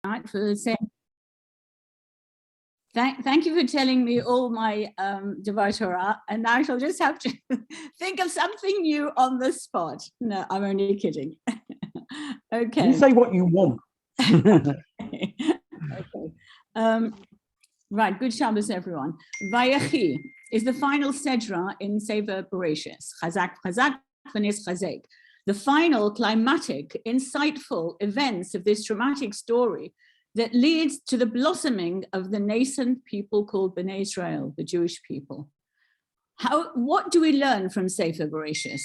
for the same. Thank you for telling me all my Devar Torah, and I shall just have to think of something new on the spot. No, I'm only kidding. Okay. You say what you want. Okay. Right, good Shabbos, everyone. Vayechi is the final sedra in Sefer Bereshis. Chazak, chazak, v'nis chazek. The final climatic, insightful events of this dramatic story that leads to the blossoming of the nascent people called Bnei Israel, the Jewish people. What do we learn from Sefer Bereshis?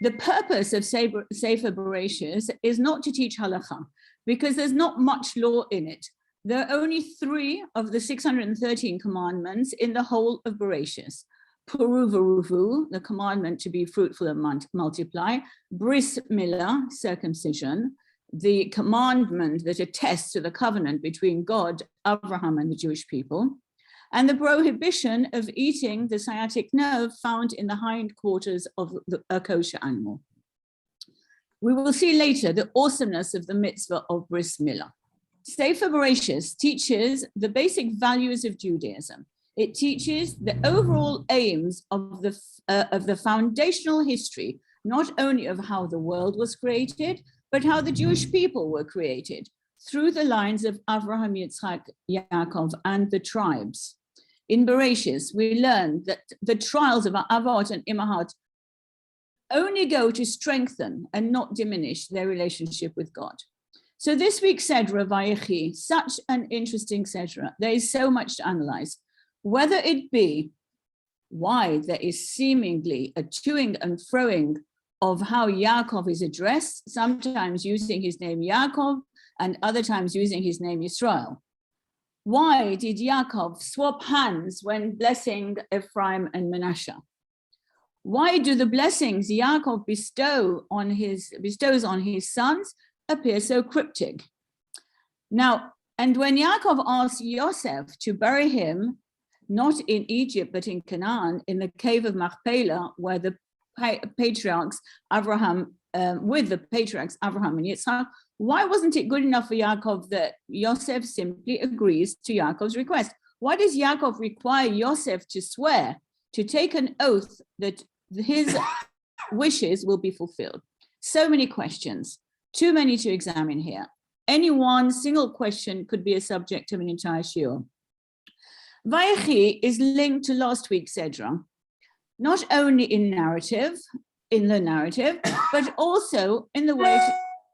The purpose of Sefer Bereshis is not to teach halakha, because there's not much law in it. There are only 3 of the 613 commandments in the whole of Bereshis. Puru v'ruvu, the commandment to be fruitful and multiply. Bris milah, circumcision, the commandment that attests to the covenant between God, Abraham, and the Jewish people. And the prohibition of eating the sciatic nerve found in the hindquarters of a kosher animal. We will see later the awesomeness of the mitzvah of bris milah. Sefer Bereshis teaches the basic values of Judaism. It teaches the overall aims of the foundational history, not only of how the world was created, but how the Jewish people were created through the lines of Avraham, Yitzchak, Yaakov, and the tribes. In Bereshis, we learn that the trials of our Avot and Imahot only go to strengthen and not diminish their relationship with God. So this week's Sedra Vayechi, such an interesting Sedra. There is so much to analyze. Whether it be why there is seemingly a toing and froing of how Yaakov is addressed, sometimes using his name Yaakov and other times using his name Yisrael. Why did Yaakov swap hands when blessing Ephraim and Manasseh? Why do the blessings Yaakov bestows on his sons appear so cryptic? Now, and when Yaakov asked Yosef to bury him, not in Egypt, but in Canaan, in the cave of Machpelah, where the patriarchs Abraham, with the patriarchs Abraham and Yitzchak, why wasn't it good enough for Yaakov that Yosef simply agrees to Yaakov's request? Why does Yaakov require Yosef to swear, to take an oath that his wishes will be fulfilled? So many questions, too many to examine here. Any one single question could be a subject of an entire shiur. Vayechi is linked to last week's Sedra, not only in the narrative, but also in the way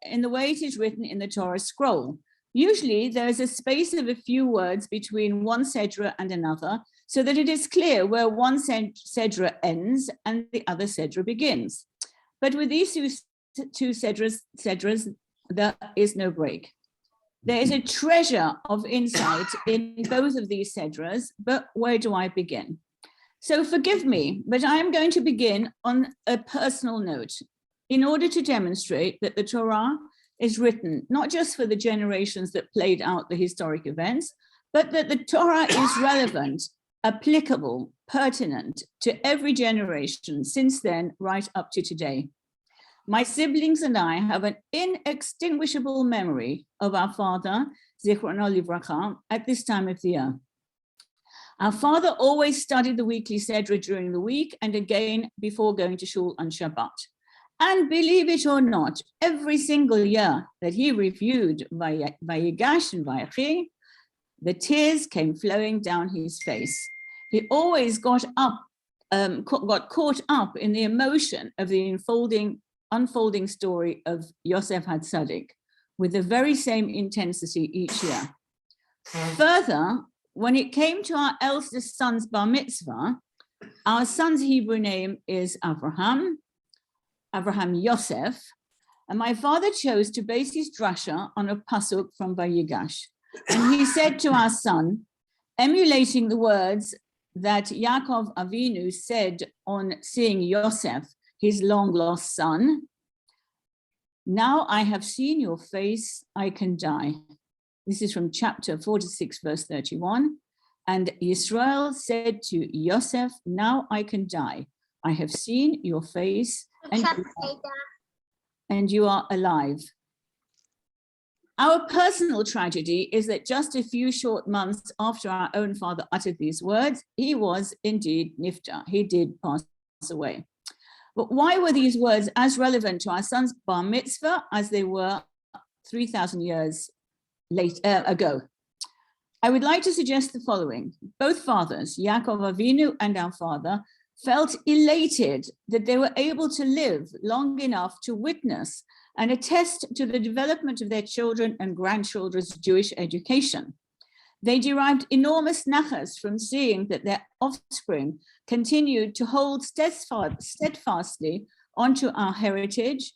it is written in the Torah scroll. Usually there is a space of a few words between one Sedra and another, so that it is clear where one Sedra ends and the other Sedra begins. But with these two Sedras, there is no break. There is a treasure of insight in both of these Sedras, but where do I begin? So forgive me, but I am going to begin on a personal note in order to demonstrate that the Torah is written not just for the generations that played out the historic events, but that the Torah is relevant, applicable, pertinent to every generation since then, right up to today. My siblings and I have an inextinguishable memory of our father, Zichrono Livracha, at this time of the year. Our father always studied the weekly Sedra during the week and again before going to shul on Shabbat. And believe it or not, every single year that he reviewed Vayigash and Vayechi, the tears came flowing down his face. He always got caught up in the emotion of the unfolding story of Yosef HaTzadik with the very same intensity each year. Further, when it came to our eldest son's bar mitzvah, our son's Hebrew name is Avraham Yosef, and my father chose to base his drasha on a pasuk from Vayigash. And he said to our son, emulating the words that Yaakov Avinu said on seeing Yosef, his long-lost son, now I have seen your face, I can die. This is from chapter 46, verse 31. And Yisrael said to Yosef, now I can die. I have seen your face and you are alive. Our personal tragedy is that just a few short months after our own father uttered these words, he was indeed niftar. He did pass away. But why were these words as relevant to our son's bar mitzvah as they were 3,000 years ago? I would like to suggest the following. Both fathers, Yaakov Avinu and our father, felt elated that they were able to live long enough to witness and attest to the development of their children and grandchildren's Jewish education. They derived enormous nachas from seeing that their offspring continued to hold steadfastly onto our heritage,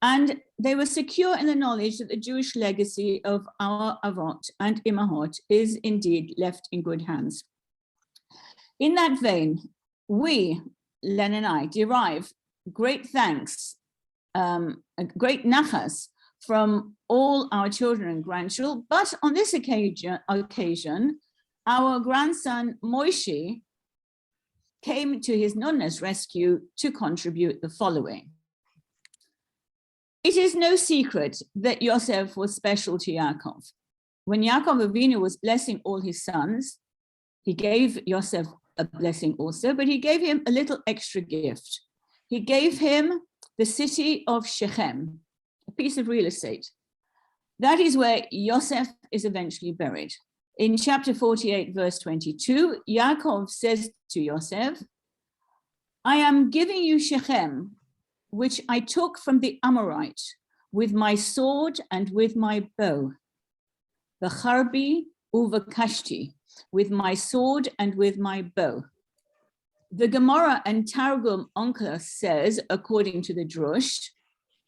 and they were secure in the knowledge that the Jewish legacy of our avot and imahot is indeed left in good hands. In that vein, we, Len and I, derive great thanks, great nachas from all our children and grandchildren, but on this occasion, our grandson Moishi came to his nonna's rescue to contribute the following. It is no secret that Yosef was special to Yaakov. When Yaakov Avinu was blessing all his sons, he gave Yosef a blessing also, but he gave him a little extra gift. He gave him the city of Shechem, a piece of real estate. That is where Yosef is eventually buried. In chapter 48, verse 22, Yaakov says to Yosef, I am giving you Shechem, which I took from the Amorite with my sword and with my bow. V'charbi uvakashti, with my sword and with my bow. The Gemara and Targum Onkelos says, according to the Drush,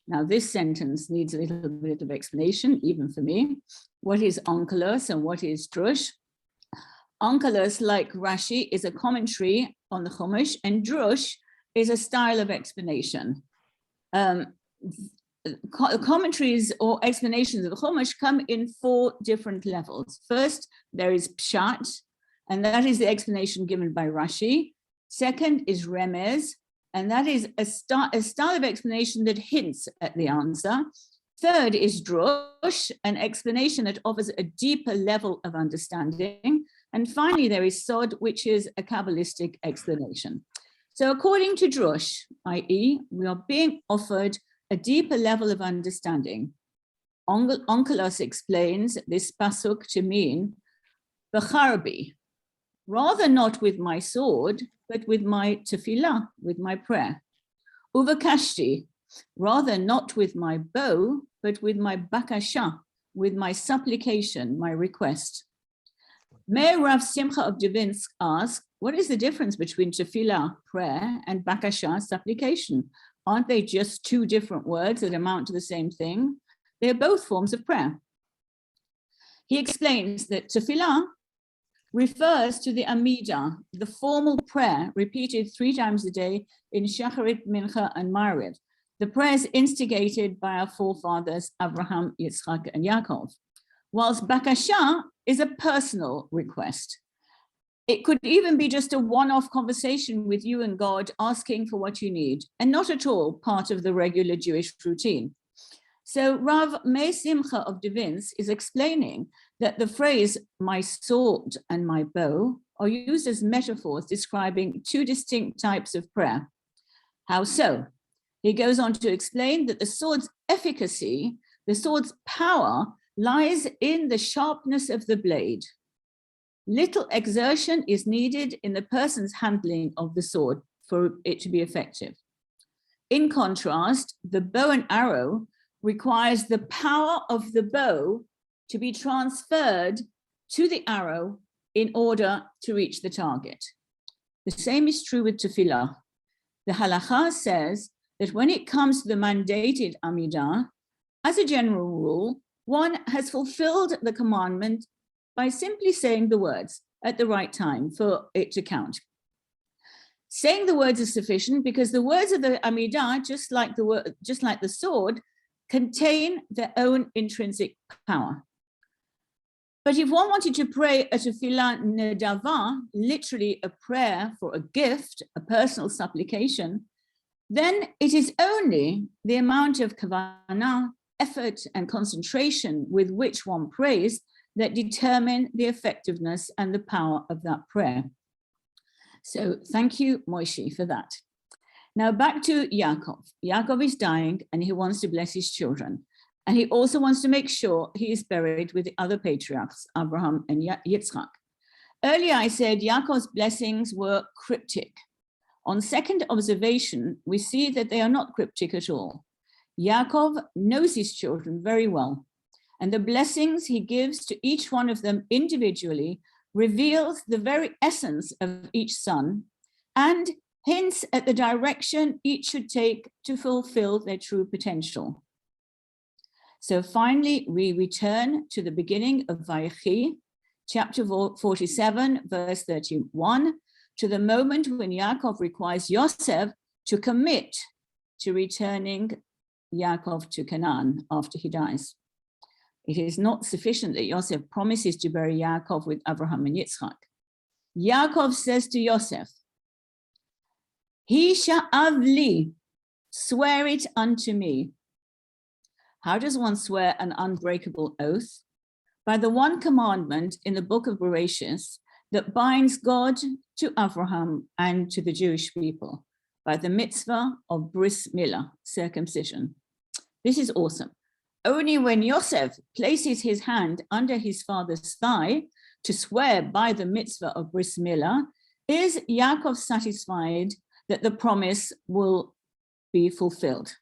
now this sentence needs a little bit of explanation, even for me. What is Onkelos and what is Drush? Onkelos, like Rashi, is a commentary on the Chumash, and Drush is a style of explanation. Commentaries or explanations of the Chumash come in 4 different levels. First, there is Pshat, and that is the explanation given by Rashi. Second is Remez, and that is a style of explanation that hints at the answer. Third is Drush, an explanation that offers a deeper level of understanding. And finally, there is Sod, which is a Kabbalistic explanation. So according to Drush, i.e., we are being offered a deeper level of understanding. Onkelos explains this pasuk to mean, B'charbi, rather not with my sword, but with my tefillah, with my prayer. Uvakashti, rather not with my bow, but with my bakasha, with my supplication, my request. Mayor Rav Simcha of Divinsk asked, what is the difference between tefillah, prayer, and bakasha, supplication? Aren't they just 2 different words that amount to the same thing? They're both forms of prayer. He explains that tefillah refers to the Amidah, the formal prayer repeated 3 times a day in Shacharit, Mincha, and Mariv. The prayers instigated by our forefathers, Abraham, Yitzchak, and Yaakov. Whilst bakasha is a personal request. It could even be just a one-off conversation with you and God asking for what you need, and not at all part of the regular Jewish routine. So Rav Meir Simcha of Divinsk is explaining that the phrase, my sword and my bow, are used as metaphors describing 2 distinct types of prayer. How so? He goes on to explain that the sword's efficacy, the sword's power, lies in the sharpness of the blade. Little exertion is needed in the person's handling of the sword for it to be effective. In contrast, the bow and arrow requires the power of the bow to be transferred to the arrow in order to reach the target. The same is true with tefillah. The halakha says that when it comes to the mandated Amidah, as a general rule, one has fulfilled the commandment by simply saying the words at the right time for it to count. Saying the words is sufficient because the words of the Amidah, just like the sword, contain their own intrinsic power. But if one wanted to pray a tefillah nedava, literally a prayer for a gift, a personal supplication, then it is only the amount of kavanah, effort and concentration with which one prays that determine the effectiveness and the power of that prayer. So thank you, Moshe, for that. Now back to Yaakov. Yaakov is dying and he wants to bless his children. And he also wants to make sure he is buried with the other patriarchs, Abraham and Yitzchak. Earlier I said Yaakov's blessings were cryptic. On second observation, we see that they are not cryptic at all. Yaakov knows his children very well, and the blessings he gives to each one of them individually reveals the very essence of each son and hints at the direction each should take to fulfill their true potential. So finally, we return to the beginning of Vayechi, chapter 47, verse 31, to the moment when Yaakov requires Yosef to commit to returning Yaakov to Canaan after he dies. It is not sufficient that Yosef promises to bury Yaakov with Abraham and Yitzchak. Yaakov says to Yosef, "He sha'av li, swear it unto me." How does one swear an unbreakable oath? By the one commandment in the book of Bereshit that binds God to Abraham and to the Jewish people, by the mitzvah of bris milah, circumcision. This is awesome. Only when Yosef places his hand under his father's thigh to swear by the mitzvah of bris milah is Yaakov satisfied that the promise will be fulfilled.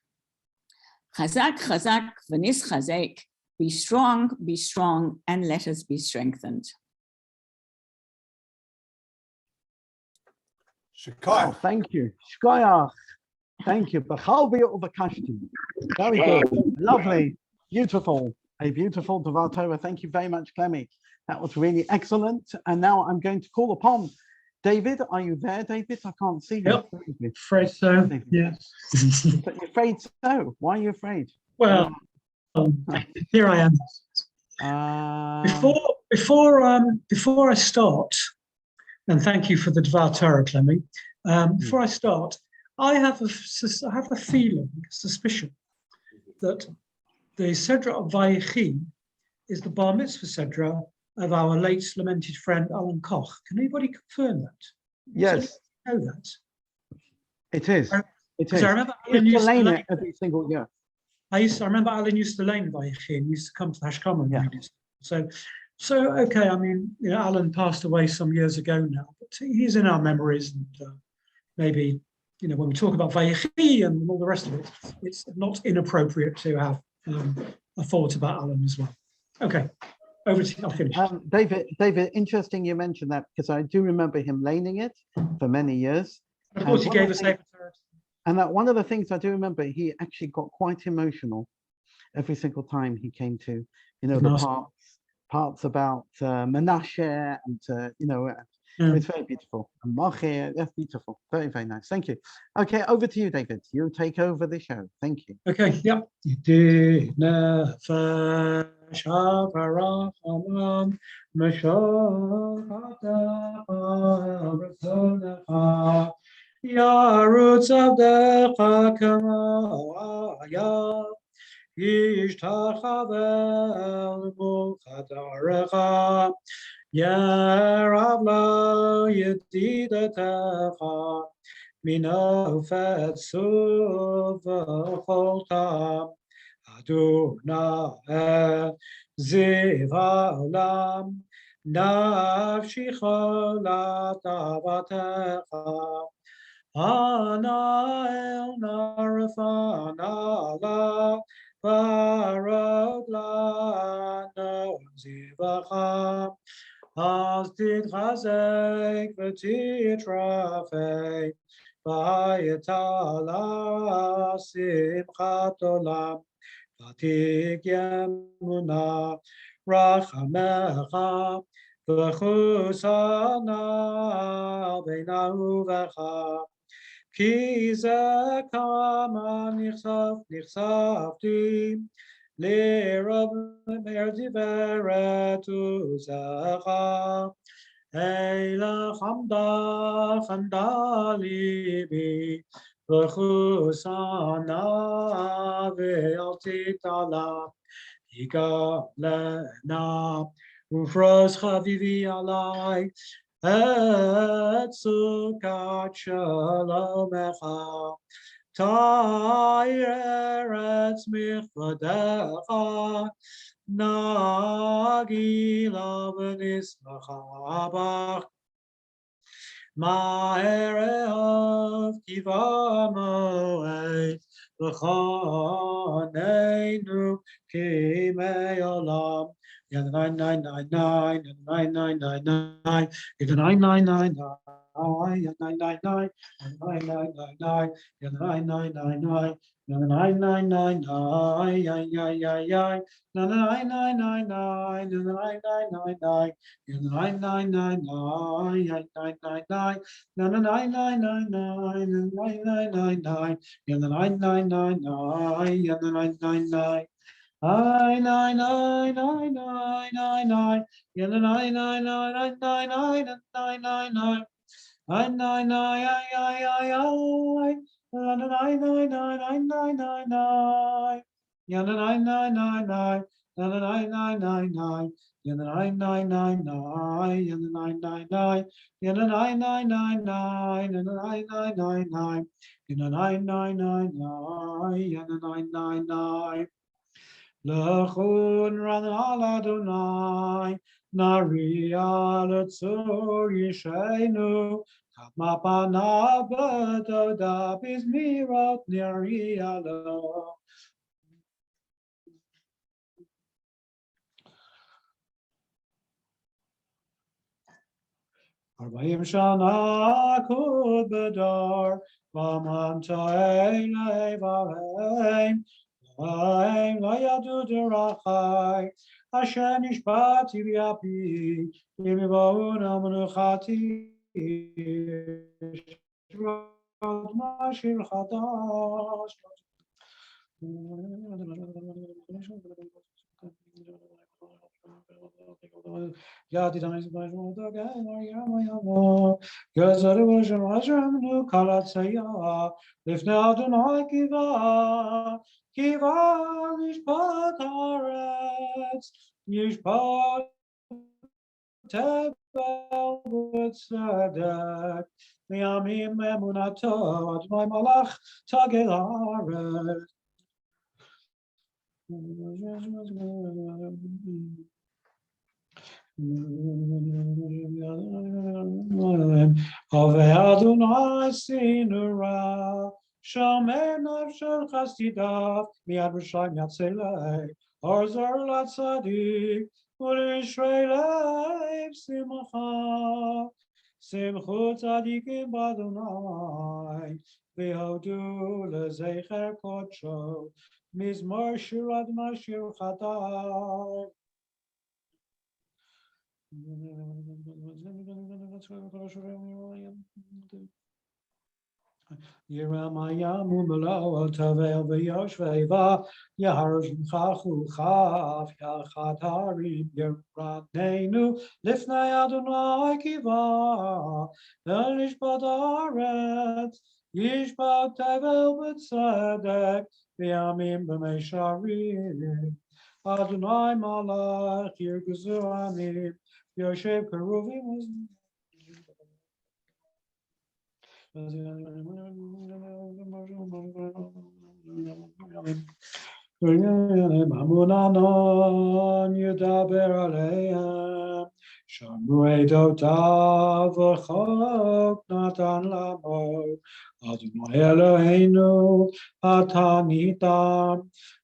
Chazak, chazak, v'nis chazek. Be strong, and let us be strengthened. Oh, thank you. Shkoyach. Thank you. Very good. Lovely. Beautiful. A beautiful Devar Torah. Thank you very much, Clemy. That was really excellent. And now I'm going to call upon David. Are you there, David? I can't see you. Yep. Afraid so. David. Yes. You're afraid so? Why are you afraid? Well, here I am. Before I start, and thank you for the Devar Torah, Clemy. Before I start, I have a feeling, suspicion, that the Sedra of Vayechi is the Bar Mitzvah Sedra of our late lamented friend Alan Koch. Can anybody confirm that? Yes. Know that? It is. It is. I remember Alan used to lane it every single year. I remember Alan used to lane Vayechi and used to come to the Hashkama and read it. So okay, I mean, you know, Alan passed away some years ago now, but he's in our memories, and maybe, you know, when we talk about Vayechi and all the rest of it, it's not inappropriate to have a thought about Alan as well. Okay, over to you. I'll finish. David, interesting you mentioned that, because I do remember him laning it for many years. Of course, he gave us a. And that one of the things I do remember, he actually got quite emotional every single time he came to, you know, the parts about Menashe and, you know, it's very beautiful. And Machir, that's beautiful. Very, very nice. Thank you. Okay, over to you, David. You take over the show. Thank you. Okay, yep. Yarutz Abdecha Kamaya Yishtachavel Muchadarecha Yaravla Yedidatecha Minofet Suv Choltam Adonai Zivalam Nafshi Cholat Avatecha Ana el narafana la barod la no zivacha as did chazek v'titrafei v'ayetala simchat olam v'tik yemuna rachamecha v'chusana beinahu v'cha כי זה כמה נחשפתי לרב דברת וזכה אלא חמדה ליבי V'chusana ve'al titala Yigalena Ufros chavivi alai Et sukat shalomecha Ta'ir eretz michvadecha Nagila v'nismacha bach Ma'erev kiva moed V'chaneinu kimei olam Yad 999, yad 9999, yad 999, yad 999, yad 999, yad 999, yad 999, 999, yad 999, yad 999, yad 999, yad 999, yad 999. I nine nine nine nine nine nine nine nine nine nine nine nine nine nine nine I nine nine I nine nine nine nine nine nine nine yeah nine nine nine nine nine nine nine nine nine yeah nine nine nine nine yeah nine nine nine yeah nine nine nine nine and nine nine nine nine yeah nine nine nine nine yeah nine nine nine Lechun ran al Adonai, Nari al Tzur Yishenu, Kama pana b'toda b'zmirot Nari alo. Arbaim shana kud bedar, Vaman ta'elei v'aim, V'aim lo yadu derachai, Asher nishbati v'yapi, V'mivahun al-menuchati, Yishrod mashir chadash. Yadi damis b'ashmu d'agay Maryam yamo Gezari b'ashem Hashem nu kalatzaya Lifnei Adonai kiva Yishpat haaretz Yishpat tevel b'tzedek Miyamim emunato Adonai malach tagel haaretz Ave Adonai sinura, Shomer nafshel chastidav, Miyad Rishayim yatzelei, Orzor latzadik, U'lishrei simcha, Simchu tzadikim b'Adonai, V'hodu lezecher kodsho, Mizmor shir Adonai shir chadai. Yiramayamu Malo Tavel V'Yoshveva Yaharim Chachu Chaf Yachatarim Yeranenu Lifnei Adonai Kiva Elishpat Haaretz Yishpat Tevel B'Tzedek V'Yamim B'Meisharim Adonai Malach Yirguzu Amim Yoshev Keruvim Mamunanon Yudaber Aleim Shamru Edotav V'chok Natan Lamo Adonai Eloheinu Atanitam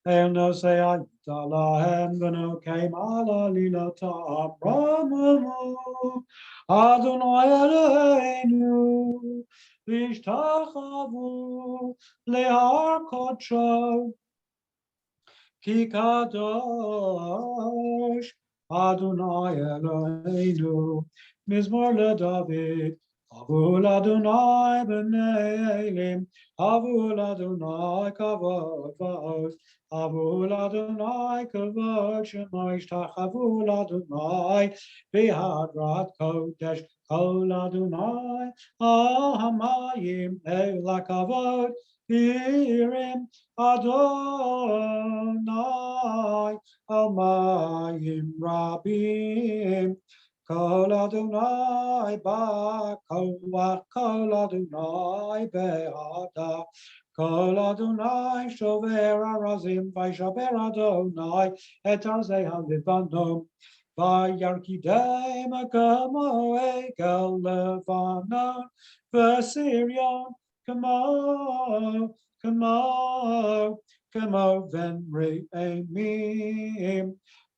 El Nosei Ayita Lahem V'Nokei Mala Lilatam Ramamu Adonai Eloheinu V'ishtachavu lehar kodsho ki kadosh Adonai Eloheinu Mizmor leDavid Avul Adonai b'nei Elim, Avul Adonai kavod va'oz, Avul Adonai kavod shemo yishtachavu Adonai b'hadrat kodesh, Kol Adonai al hamayim el kavod hirim Adonai al mayim rabim. Kol Adonai ba'koach, Kol Adonai be'ada, Kol Adonai shover arazim, V'yishaber Adonai et arzei halevanom, V'yarkidei makamo egel levanon, V'sirion kamo ven re'emim.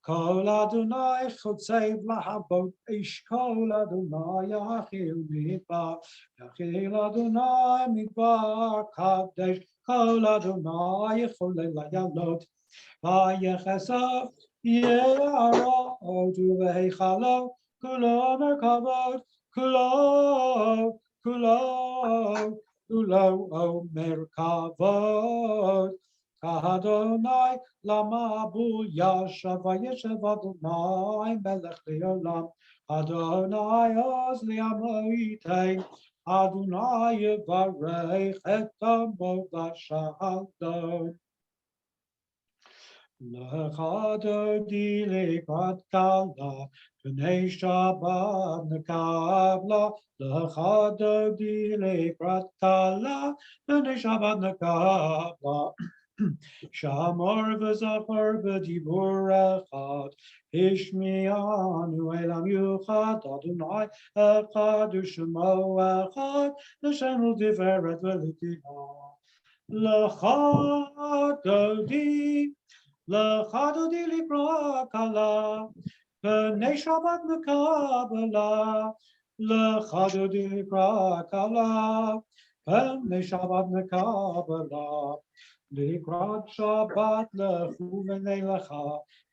Kol Adonai chotzev lahabot ish, Kol Adonai yachil Adonai midbar kadesh, Kol Adonai yecholel layalot, Vayechesav ye'arot uveichalo, Kulo merkavot, Kulo omer kavod. Adonai lama bu yashav vayeshev Adonai melech leolam, Adonai oz liamoitei, Adonai yivarech et amo v'shalom. Lecha dodi likrat kala, b'nei Shabbat nekabla, Lecha dodi likrat kala, b'nei Shabbat nekabla. Shamor v'zachor b'dibur echad, Ishmi'anu elam yuchad, Adonai echad u'shemo echad, L'shem u'tiferet v'litina. Lecha dodi likra kala, B'nei Shabbat mekabela, Lecha dodi likra kala, B'nei Shabbat mekabela. Likrat Shabbat lechu v'nei lecha,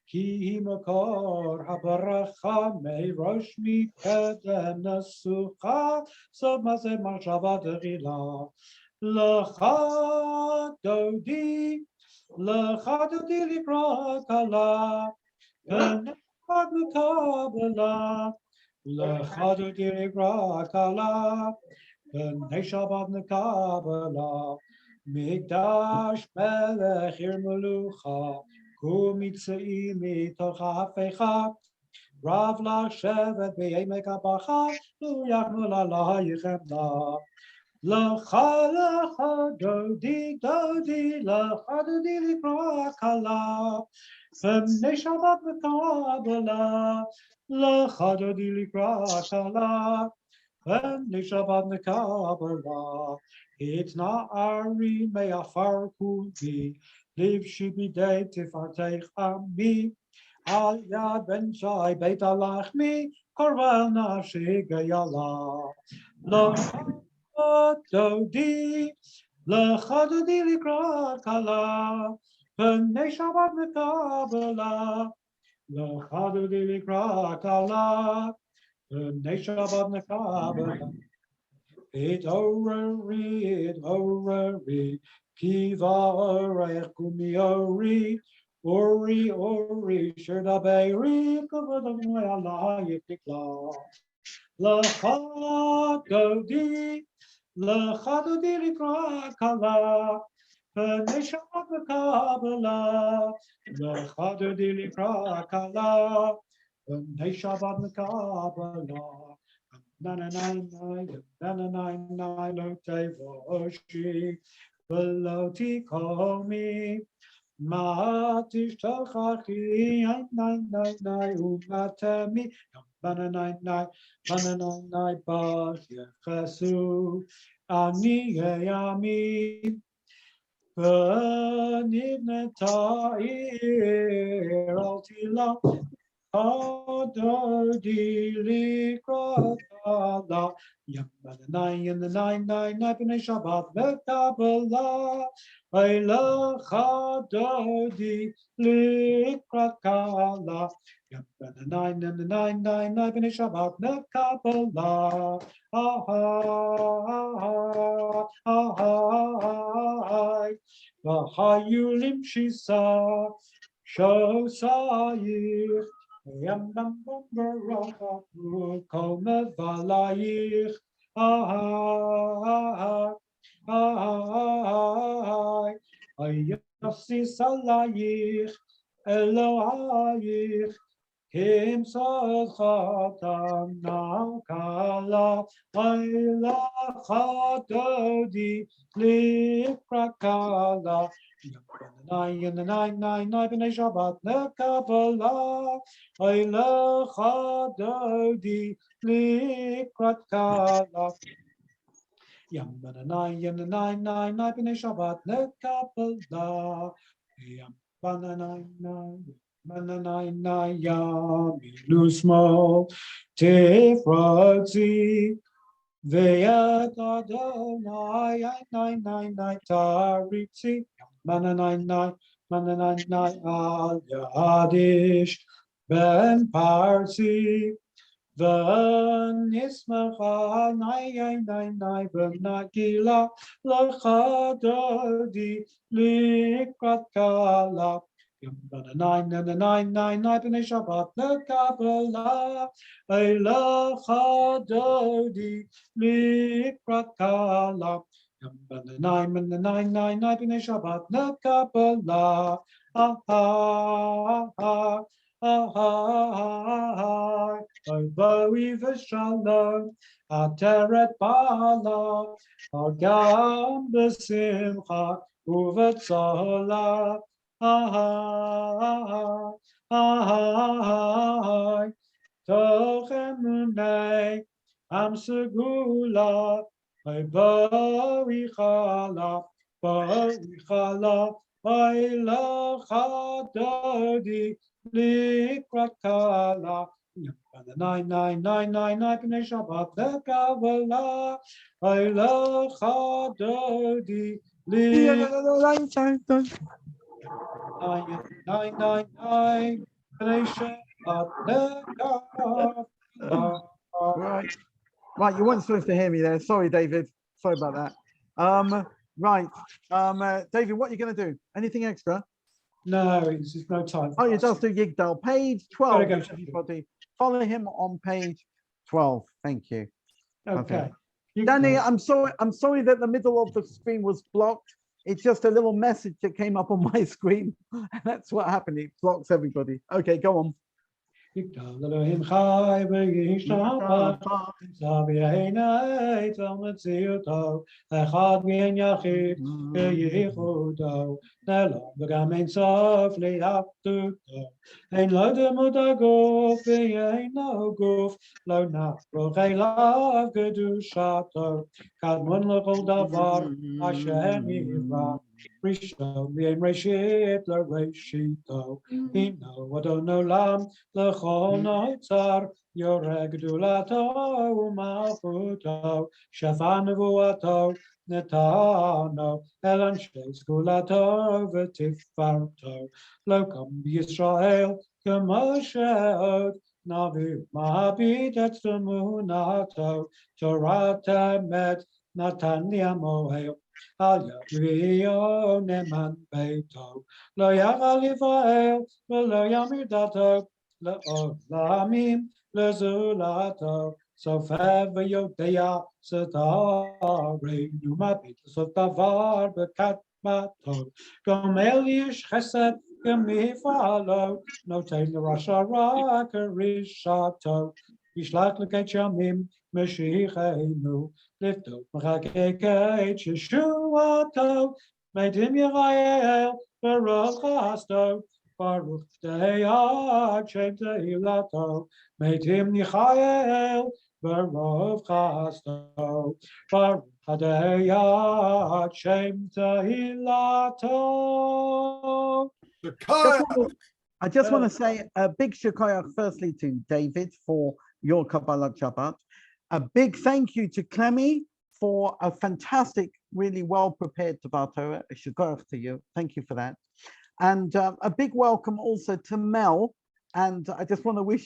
Ki hi makor habaracha, Meirosh mikedem nesucha, Sod maseh machshavat echila. Lecha dodi likrat kala, B'nei Shabbat mekabela, Lecha dodi likrat kala, B'nei Shabbat mekabela. Mikdash melech ir melucha, kum mitzei mitoch hafecha, Rav lashevet be'emek habacha, Lu yachmol alayichem la. Lecha dodi likra kala, B'nei Shabbat mekabela, Lecha dodi likra kala, B'nei Shabbat mekabela. Itna ari me'afar kuvi, liv shibidei tifarteich ami, al yad ben shai beit alachmi, korban nafshi gayala. Lecha dodi likra kala, B'nei Shabbat mekabela, Lecha dodi likra kala, B'nei Shabbat mekabela. It orari, kiva orech kumiori, ori, sherdaberi, kavadamai alayik tikla. Lecha dodi likra kala, B'nei Shabbat mekabela, Lecha dodi likra kala, B'nei Shabbat mekabela. Nananai lo tevoshi, v'lo tikomi, ma'atishtachachi, nai umatemi, Nananai b'yechesu, ani yami, v'nivneta ir al tilo, Chadodi likrata Yam Bananai and the nine B'nai Shabbat V'Kabbalah Eila Chadodi likrata Yam Bananai and the nine B'nai Shabbat V'Kabbalah V'Hayulim Shisa Shosayich Yam Bam Bam Baraka Kol Mevalayich Ayasi Salayich Elohayich Kim Sadchatam Nakala Ayla Chadodi Likrakala Nine B'nai Shabbat Nekabbalah Ayla Chadodi Likrakala Yam Bananai B'nai Shabbat Nekabbalah Yam Bananai Yaminu small Tifratzi Veyat Adonai nine Taritzi Mananai Al Yadish Ben Parsi V'nismacha nine Benagila L'chadodi Likrat Kala Yam Bananai B'nai Shabbat Nekabbalah Eila Chadodi Likrat Kala Yam Bananai B'nai Shabbat Nekabbalah Oy v'shalom Ateret bala Agam b'simcha Uvetzola Toch emunei Am segula Ba'ichala Ba'ila Chadodi Likrat Kala nine B'nai Shabbat V'Kabbalah Ayla Chadodi Likrat nine B'nai Shabbat V'Kabbalah. Right, you weren't supposed to hear me there. Sorry, David. Sorry about that. Right, David, what are you going to do? Anything extra? No, it's just no time. Oh, you just do Yigdal. Page 12, Go everybody. Follow him on page 12. Thank you. Okay. Danny, I'm sorry that the middle of the screen was blocked. It's just a little message that came up on my screen. That's what happened. It blocks everybody. Okay, go on. Yigdal Elohim Chai v'yishtabach Zav'yahinei tel metziuto Echad v'yen yachid v'yichudo Nelo v'gam ein sof li'achduto Ein lo demut haguf v'yeino guf Lo nachroch elav kedushato Kadmon l'chol davar asher nivra Rishon v'yen reshit l'reshito Hino adon olam L'chol notzar yoreh gedulato u'malchuto shafa nevuato netano el anshei sgulato v'tifarto lo kam b'Yisrael k'mo she'od navi ma'abid et t'emunato Torah emet natan li amohel al yavio neman beito lo yagal Yisrael v'lo yamir dato L'olamim l'zulato Sofev v'yodea Sedareinu mabit Sof davar b'katmato Gomel yish chesed Gemifalo Notein l'Rosh Hara Kerishato Yishlach l'ket yamim Meshichenu Lifto m'chakekeit Yeshuato Meidim Yirayel Baruch Hasto Baruch Deyad Shem Tehilato Meitim Nichael Baruch Chasto Baruch Deyad Shem Tehilato. I just want to say a big shukayach firstly to David for your Kabbalah Shabbat. A big thank you to Clemy for a fantastic, really well-prepared Torah. A shukayach to you. Thank you for that. And a big welcome also to Mel. And I just want to wish you